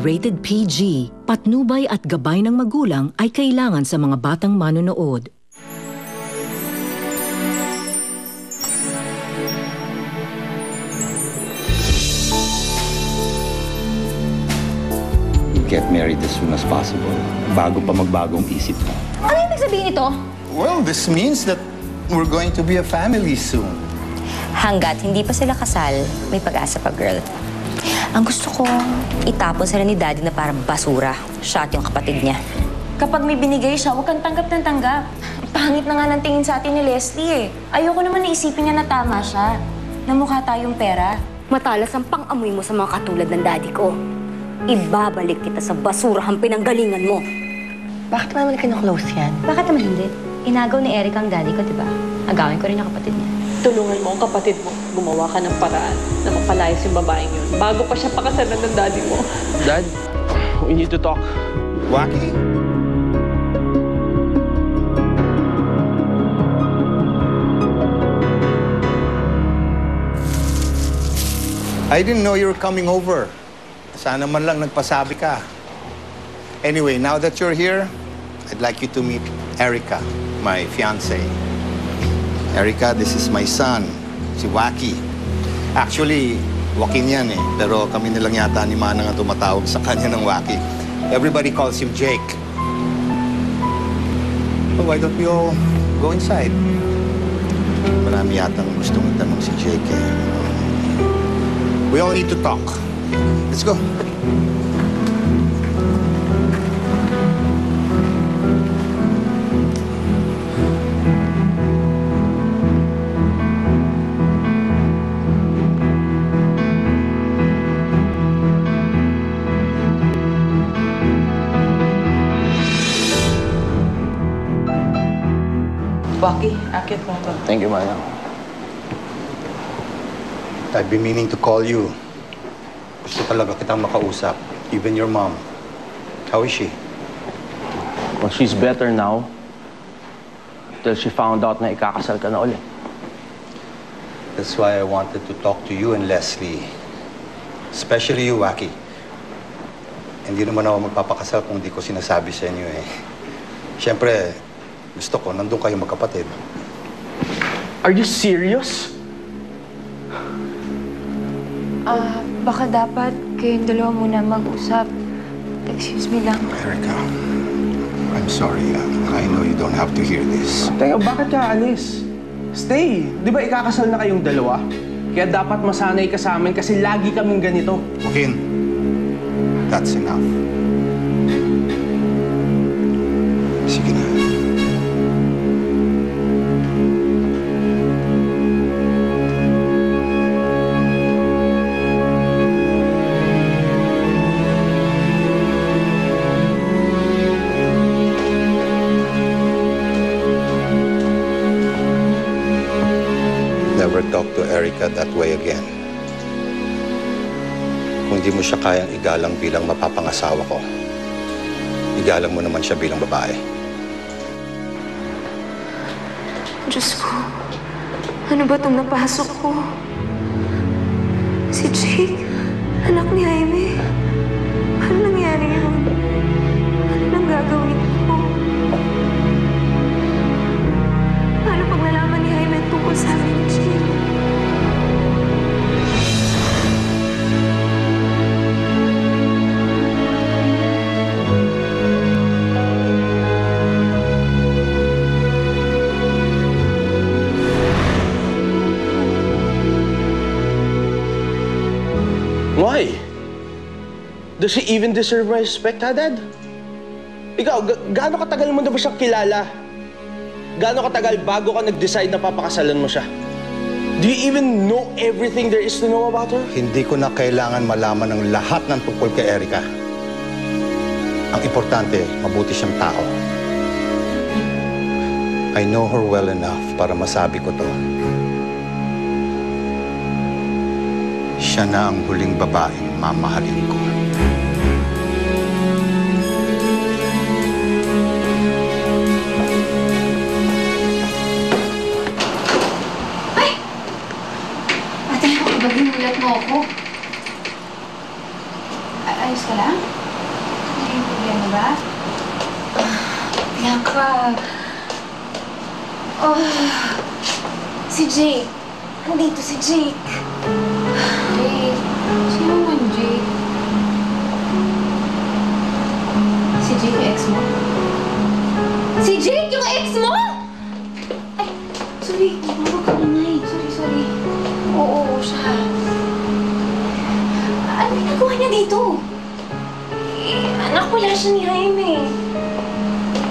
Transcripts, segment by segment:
rated PG. Patnubay at gabay ng magulang ay kailangan sa mga batang manonood. Get married as soon as possible. Bago pa magbagong isip mo. Ano ibig sabihin nito? Well, this means that we're going to be a family soon. Hanggat hindi pa sila kasal, may pag-asa pa, girl. Ang gusto ko, itapon sila ni Daddy na parang basura. Siya at yung kapatid niya. Kapag may binigay siya, huwag kang tanggap ng tanggap. Pangit na nga ng tingin sa atin ni Leslie eh. Ayoko naman naisipin niya na tama siya. Na mukha tayong pera. Matalas ang pang-amoy mo sa mga katulad ng daddy ko. Ibabalik kita sa basurahang pinanggalingan mo. Bakit naman kinu-close yan? Bakit naman hindi? Inagaw ni Eric ang daddy ko, di ba? Agawin ko rin yung kapatid niya. Tulungan mo ang kapatid mo. Gumawa ka ng paraan na mapalayas yung babaeng yun. Bago pa siya pakasalan ng daddy mo. Dad, we need to talk. Wacky? I didn't know you were coming over. Sana man lang nagpasabi ka. Anyway, now that you're here, I'd like you to meet Erica, my fiancé. Erica, this is my son, si Wacky. Actually, Joaquin yan eh. Pero kami nilang yata ni Manang ang tumatawag sa kanya ng Wacky. Everybody calls him Jake. Oh, why don't we all go inside? Marami yatang gustong itanong si Jake eh. We all need to talk. Let's go. Wacky, akit mo to. Thank you, Maya. I've been meaning to call you. Gusto talaga kitang makausap. Even your mom. How is she? Well, she's better now. Till she found out na ikakasal ka na ulit. That's why I wanted to talk to you and Leslie. Especially you, Wacky. Hindi naman ako magpapakasal kung hindi ko sinasabi sa inyo eh. Siyempre, gusto ko, nandun kayo magkapatid. Are you serious? Baka dapat kayong dalawa muna mag-usap. Excuse me lang. Erica, I'm sorry. I know you don't have to hear this. Teka, bakit ka alis? Stay. Di ba ikakasal na kayong dalawa? Kaya dapat masanay ka sa amin kasi lagi kaming ganito. Joaquin, that's enough. Sige na. Never talk to Erica that way again. Kung di mo siya kayang igalang bilang mapapangasawa ko, igalang mo naman siya bilang babae. Diyos ko, ano ba itong napasok ko? Si Jake, anak ni Jaime. Paano nangyari yun? Ano nang gagawin ko? Paano pag nalaman ni Jaime tungkol sa amin ni Jake? Why? Does she even deserve my respect, ha, Dad? Ikaw, gaano katagal mo na ba siya kilala? Gaano katagal bago ka nag-decide na papakasalan mo siya? Do you even know everything there is to know about her? Hindi ko na kailangan malaman ng lahat ng tungkol kay Erica. Ang importante, mabuti siyang tao. I know her well enough para masabi ko to. Siya na ang huling babaeng mamahalin ko. Ay! Ate, ginulat mo ako. Ayos ka lang? May problema ba? Bianca. Oh, si Jake. Nandito si Jake. Jake? Sino man Jake? Si Jake yung ex mo? Si Jake, yung ex mo? Ay, sorry. Mabawag ka na, Nay. Sorry. Oo, siya. Ano ginagawa niya dito? Anak pala siya ni Jaime.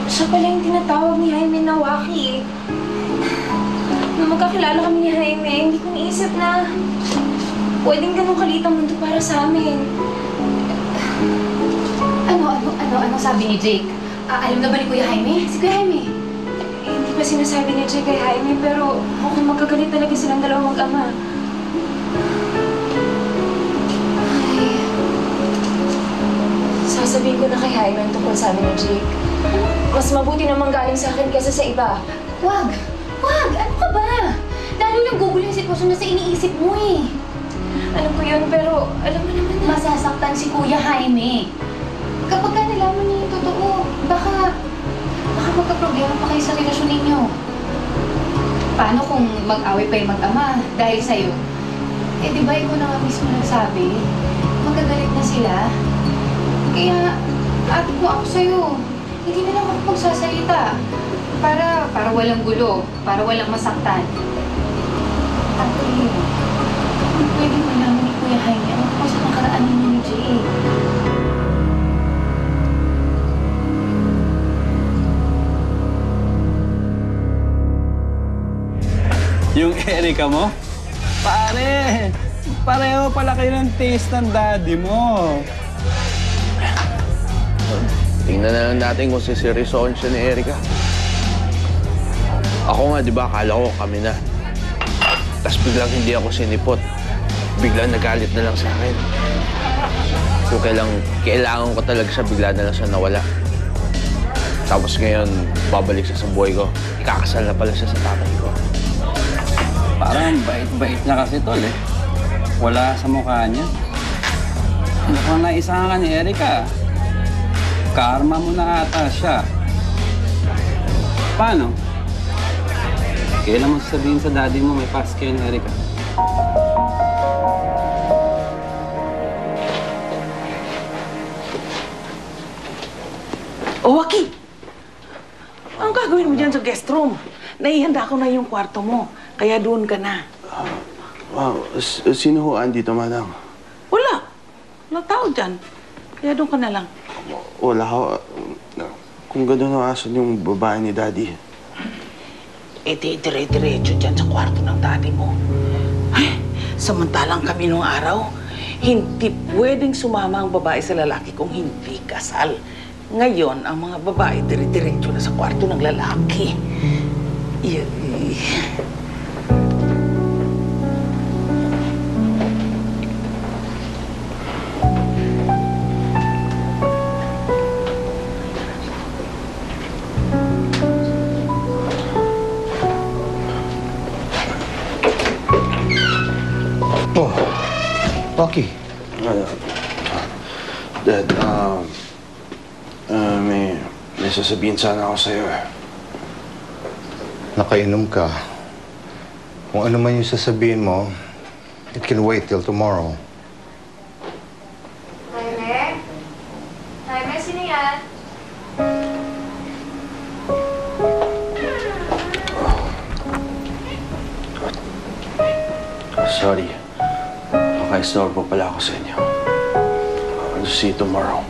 Siya pala yung tinatawag ni Jaime na Waki. Nung magkakilala kami ni Jaime, hindi ko naisip na pwedeng ganun kalit ang mundo para sa amin. Ano sabi ni Jake? Alam na ba ni Kuya Jaime? Si Kuya Jaime? Hindi pa sinasabi ni Jake kay Jaime, pero mukhang magkagalit talaga silang dalawang mag-ama. Ay, sasabihin ko na kay Jaime ang tungkol sa amin ni Jake. Mas mabuti naman galing sa akin kaysa sa iba. Wag! Ano ka ba? Lalo lang gugulo yung sitwasyon na sa iniisip mo eh. Alam ko yun, pero alam mo naman na... Masasaktan si Kuya Jaime. Kapag ka nalaman niya yung totoo, baka magka-problema pa kayo sa relasyon ninyo. Paano kung mag-away pa yung mag-ama dahil sa'yo? Eh, di ba ikaw na nga mismo nagsabi? Magkagalit na sila. Kaya, ate ko ako sa'yo. Hindi na lang ako magsasalita. Para walang gulo, para walang masaktan. Actually, pwede malaman ni Kuya Jaime ang ako sa nakaraan ninyo ni Jay. Yung Erica mo? Pare! Pareho pala kayo ng taste ng daddy mo. Tingnan na lang natin kung siseryosoon siya ni Erica. Ako nga, di ba, akala ko kami na. Tapos biglang hindi ako sinipot. Biglang nagalit na lang sa akin. Kung kailangan ko talaga siya, bigla na lang siya nawala. Tapos ngayon, babalik siya sa buhay ko. Ikakasal na pala siya sa tatay ko. Parang bait-bait niya kasi tol eh. Wala sa mukha niya. Mukhang naisahan ka ni Erica. Karma mo na ata siya. Paano? Kailan mo sasabihin sa daddy mo may past kayo ni Erica? Oh, Waki! Anong gagawin mo dyan sa guest room? Naihanda ko na yung kwarto mo, kaya doon ka na. Wow, sino ho andito, madam? Wala. Wala tao dyan. Kaya doon ka na lang. Wala ho. Kung gano'n ho, asan yung babae ni daddy? Eh, dire-diretso dyan sa kwarto ng daddy mo. Ay, samantalang kami nung araw, hindi pwedeng sumama ang babae sa lalaki kung hindi kasal. Ngayon, ang mga babae dire-diretso na sa kwarto ng lalaki. Oh, Rocky. Dad, may sasabihin sana ako sa'yo eh. Nakainom ka. Kung ano man yung sasabihin mo, it can wait till tomorrow. Jaime? Jaime, sino yan? Sorry. Nakaistorbo pala ako sa inyo. I'll see you tomorrow.